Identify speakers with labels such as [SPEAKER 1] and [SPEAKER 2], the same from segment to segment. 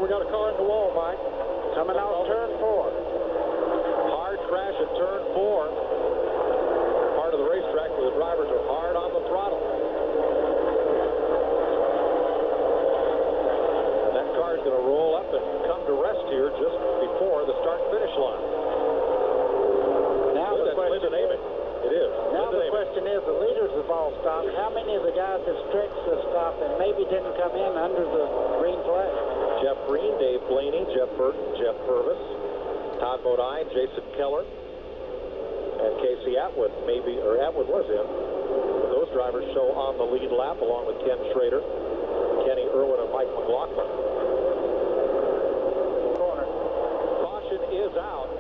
[SPEAKER 1] we got a car in the wall, Mike.
[SPEAKER 2] Coming out turn 4.
[SPEAKER 3] Hard crash at turn 4. Part of the racetrack where the drivers are hard on the throttle. And that car is going to roll up and come to rest here just before the start-finish line.
[SPEAKER 2] Now the question is,
[SPEAKER 3] it is.
[SPEAKER 2] Now the question is, the leaders have all stopped. How many of the guys that stretched the stop and maybe didn't come in under the green flag?
[SPEAKER 3] Jeff Green, Dave Blaney, Jeff Burton, Jeff Purvis, Todd Bodine, Jason Keller, and Casey Atwood. Atwood was in. But those drivers show on the lead lap along with Ken Schrader, Kenny Irwin, and Mike McLaughlin.
[SPEAKER 2] Corner.
[SPEAKER 3] Caution is out.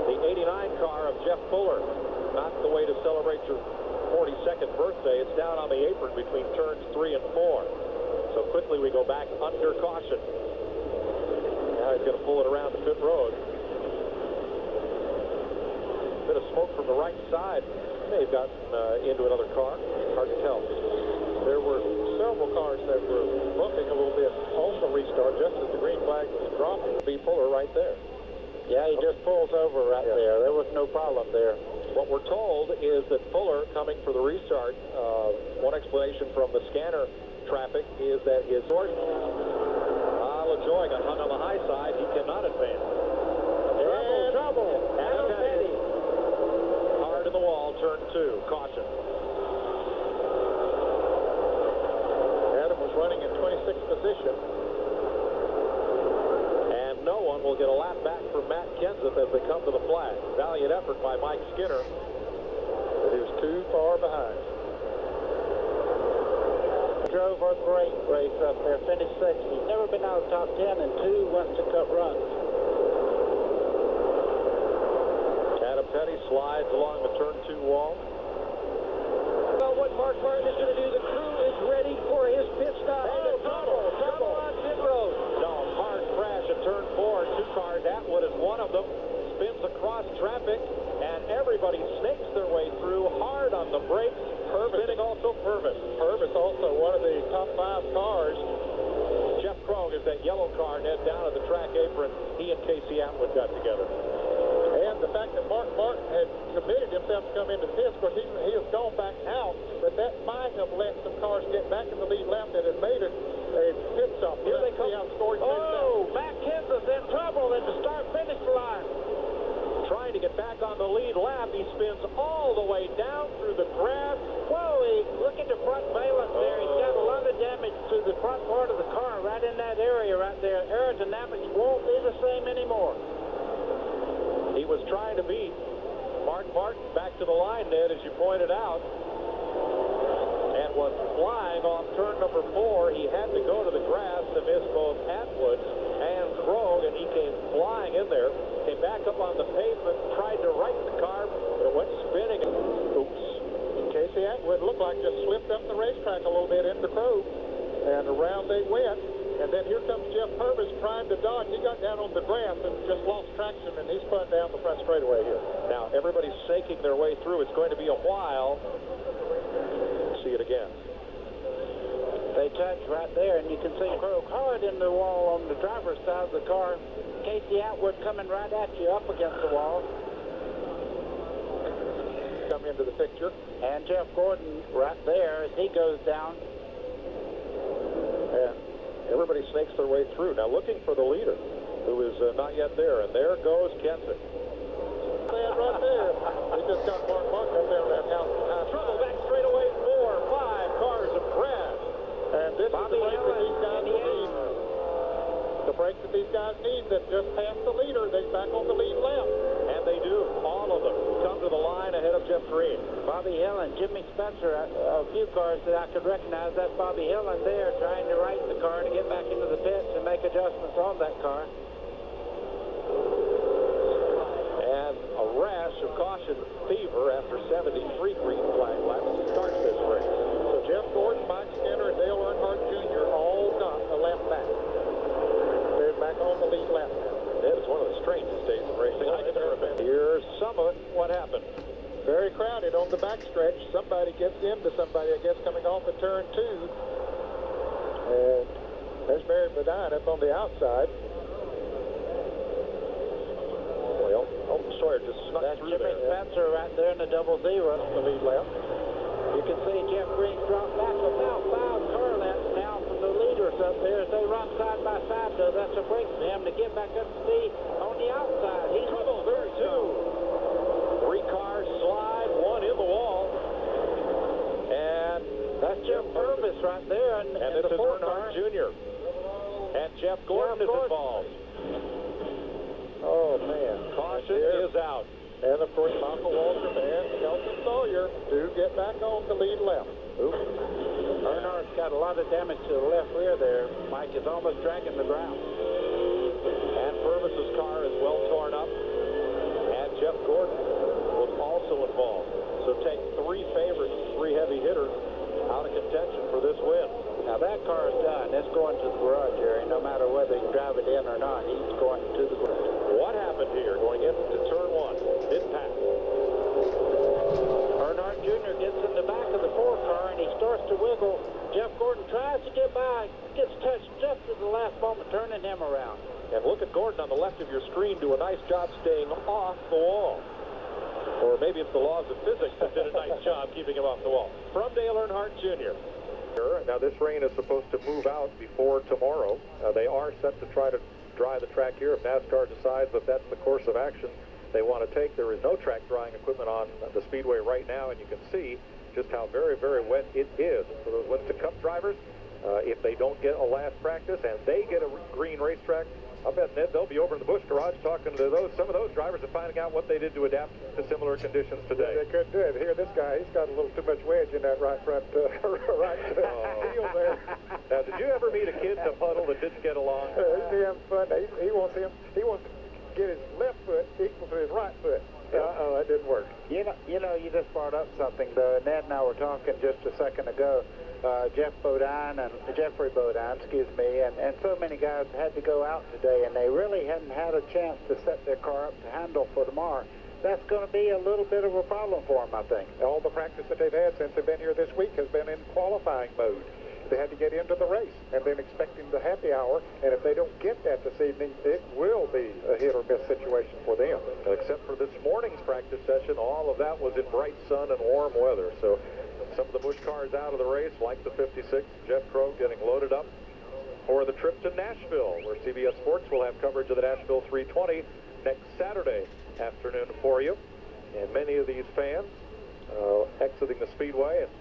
[SPEAKER 3] The 89 car of Jeff Fuller. Not the way to celebrate your 42nd birthday. It's down on the apron between turns 3 and 4. So quickly we go back under caution. Now he's going to pull it around the pit road. Bit of smoke from the right side. May have gotten into another car. Hard to tell.
[SPEAKER 1] There were several cars that were bumping a little bit on the restart just as the green flag was dropping.
[SPEAKER 3] B. Fuller right there.
[SPEAKER 2] Yeah, he just pulls over right there. There was no problem there.
[SPEAKER 3] What we're told is that Fuller, coming for the restart, one explanation from the scanner traffic is that his horse, LaJoy, got hung on the high side. He cannot advance.
[SPEAKER 2] Trouble.
[SPEAKER 3] Adam Petty. Hard in the wall, turn 2. Caution.
[SPEAKER 1] Adam was running in 26th position.
[SPEAKER 3] And no one will get a lap back from Matt Kenseth as they come to the flag. Valiant effort by Mike Skinner, but he was too far behind.
[SPEAKER 2] Drove a great race up there, finished 6th. He's never been out of top 10, and 2 went to cut runs.
[SPEAKER 3] Adam Petty slides along the turn 2 wall.
[SPEAKER 2] Well, what Mark Martin is going to do, the crew is ready for his pit stop.
[SPEAKER 3] Trouble on pit road. No, hard crash at turn 4. 2 cars, Atwood is one of them. Spins across traffic, and everybody snakes their way through, hard on the brakes. Spinning also Purvis.
[SPEAKER 1] Purvis also one of the top 5 cars.
[SPEAKER 3] Jeff Krogh is that yellow car, Ned, down at the track apron. He and Casey Atwood got together.
[SPEAKER 1] And the fact that Mark Martin had committed himself to come into the pits, because he has gone back out, but that might have let some cars get back in the lead lap that had made it a pit stop.
[SPEAKER 3] Here they come.
[SPEAKER 2] Matt Kenseth in trouble at the start-finish line.
[SPEAKER 3] Trying to get back on the lead lap, he spins all the way down through the grass.
[SPEAKER 2] Whoa, look at the front valence there. He's got a lot of damage to the front part of the car right in that area right there. Aerodynamics won't be the same anymore.
[SPEAKER 3] He was trying to beat Mark Martin back to the line, Ned, as you pointed out, and was flying off turn number 4. He had to go to the grass to miss both Atwood and Krogh, and he came flying in there, came back up on the pavement, tried to right the car, but it went spinning.
[SPEAKER 1] Oops. Casey Atwood looked like just slipped up the racetrack a little bit into Krogh, and around they went. And then here comes Jeff Purvis trying to dodge. He got down on the grass and just lost traction, and he spun down the front straightaway here.
[SPEAKER 3] Now, everybody's snaking their way through. It's going to be a while. See it again.
[SPEAKER 2] They touch right there, and you can see Krogh hard in the wall on the driver's side of the car. Casey Atwood coming right at you up against the wall.
[SPEAKER 1] Come into the picture.
[SPEAKER 2] And Jeff Gordon right there as he goes down.
[SPEAKER 3] And everybody snakes their way through. Now looking for the leader, who is not yet there. And there goes Kenseth.
[SPEAKER 1] Man, right there. They just got Mark Martin up there that house.
[SPEAKER 3] Trouble back straight away. 4, 5 cars have crashed.
[SPEAKER 1] And this
[SPEAKER 2] Bobby
[SPEAKER 1] is the break that these guys
[SPEAKER 2] Hillin,
[SPEAKER 1] need. The break that these guys need that just passed the leader. They're back on the lead lap.
[SPEAKER 3] And they do. All of them come to the line ahead of Jeff Green.
[SPEAKER 2] Bobby Hillin, Jimmy Spencer, a few cars that I could recognize. That's Bobby Hillin there trying to right the car to get back into the pits and make adjustments on that car.
[SPEAKER 3] And a rash of caution fever after 73 green flag laps starts this race.
[SPEAKER 1] So Jeff Gordon, Mike Skinner, and Dale Earnhardt Jr. all got a lap back. They're back on the lead lap now.
[SPEAKER 3] That is one of the strangest days of racing I've ever been. Here's some of it. What happened?
[SPEAKER 1] Very crowded on the backstretch. Somebody gets into somebody, I guess, coming off of turn 2. And There's Barry Bedine up on the outside. Well, Sawyer just snuck
[SPEAKER 2] That's
[SPEAKER 1] through
[SPEAKER 2] Jimmy
[SPEAKER 1] there.
[SPEAKER 2] Spencer right there in the double zero.
[SPEAKER 1] The lead left.
[SPEAKER 2] You can see Jeff Green drop back about 5 car lengths now from the leaders up there as they run side by side, though. That's a break for him to get back up to speed on the outside. He's
[SPEAKER 3] Trouble, there he goes. 3 cars slide, 1 in the wall. And
[SPEAKER 2] that's Jeff Purvis right there. And
[SPEAKER 3] this
[SPEAKER 2] the
[SPEAKER 3] is
[SPEAKER 2] 4
[SPEAKER 3] Earnhardt
[SPEAKER 2] car.
[SPEAKER 3] Jr. And Jeff Gordon is involved.
[SPEAKER 1] Oh, man.
[SPEAKER 3] Caution is out.
[SPEAKER 1] And, of course, Michael Waltrip and Kelton Sawyer do get back on the lead left.
[SPEAKER 2] Oops. Earnhardt's got a lot of damage to the left rear there. Mike is almost dragging the ground.
[SPEAKER 3] And Purvis's car is well torn up. And Jeff Gordon was also involved. So take 3 favorites, 3 heavy hitters out of contention for this win.
[SPEAKER 2] Now that car is done. It's going to the garage area. No matter whether you drive it in or not, he's going to the garage.
[SPEAKER 3] What happened here going into turn 1? Didn't pass.
[SPEAKER 2] Earnhardt Jr. gets in the back of the 4 car and he starts to wiggle. Jeff Gordon tries to get by, gets touched just at the last moment, turning him around.
[SPEAKER 3] And look at Gordon on the left of your screen do a nice job staying off the wall. Or maybe it's the laws of physics that did a nice job keeping him off the wall. From Dale Earnhardt Jr. Now, this rain is supposed to move out before tomorrow. They are set to try to dry the track here if NASCAR decides that that's the course of action they want to take. There is no track drying equipment on the Speedway right now, and you can see just how very, very wet it is. For those Winston Cup drivers, if they don't get a last practice and they get a green racetrack, I'll bet, Ned, they'll be over in the Busch garage talking to some of those drivers and finding out what they did to adapt to similar conditions today.
[SPEAKER 1] Yeah, they could do it. Here, this guy, he's got a little too much wedge in that right front heel there.
[SPEAKER 3] Now, did you ever meet a kid in a puddle that didn't get along?
[SPEAKER 1] He's having fun. He wants to get his left foot equal to his right foot. Uh-oh, that didn't work.
[SPEAKER 2] You know, you just brought up something, though. Ned and I were talking just a second ago. Jeffrey Bodine, and so many guys had to go out today, and they really hadn't had a chance to set their car up to handle for tomorrow. That's going to be a little bit of a problem for them, I think.
[SPEAKER 1] All the practice that they've had since they've been here this week has been in qualifying mode. They had to get into the race and then expecting the happy hour, and if they don't get that this evening, it will be a hit or miss situation for them.
[SPEAKER 3] Except for this morning's practice session, all of that was in bright sun and warm weather. So some of the Busch cars out of the race, like the 56, Jeff Crow getting loaded up for the trip to Nashville, where CBS Sports will have coverage of the Nashville 320 next Saturday afternoon for you. And many of these fans exiting the Speedway and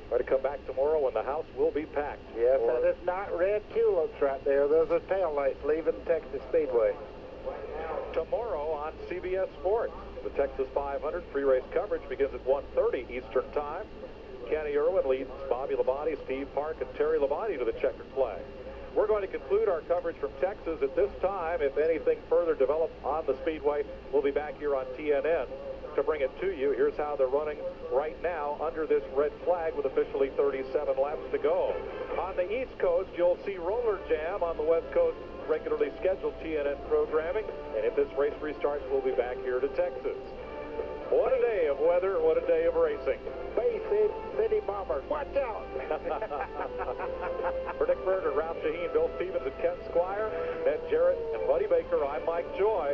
[SPEAKER 3] try to come back tomorrow when the house will be packed.
[SPEAKER 2] Yes, that is not red tulips right there. Those are taillights leaving Texas Speedway.
[SPEAKER 3] Tomorrow on CBS Sports, the Texas 500 pre-race coverage begins at 1:30 Eastern Time. Kenny Irwin leads Bobby Labonte, Steve Park, and Terry Labonte to the checkered flag. We're going to conclude our coverage from Texas at this time. If anything further develops on the Speedway, we'll be back here on TNN to bring it to you. Here's how they're running right now under this red flag with officially 37 laps to go. On the East Coast, you'll see Roller Jam. On the West Coast, regularly scheduled TNN programming. And if this race restarts, we'll be back here to Texas. What a day of weather, what a day of racing.
[SPEAKER 2] Bay City Bombers, watch out!
[SPEAKER 3] For Nick Berger, Ralph Shaheen, Bill Stevens, and Ken Squire, Ned Jarrett, and Buddy Baker, I'm Mike Joy.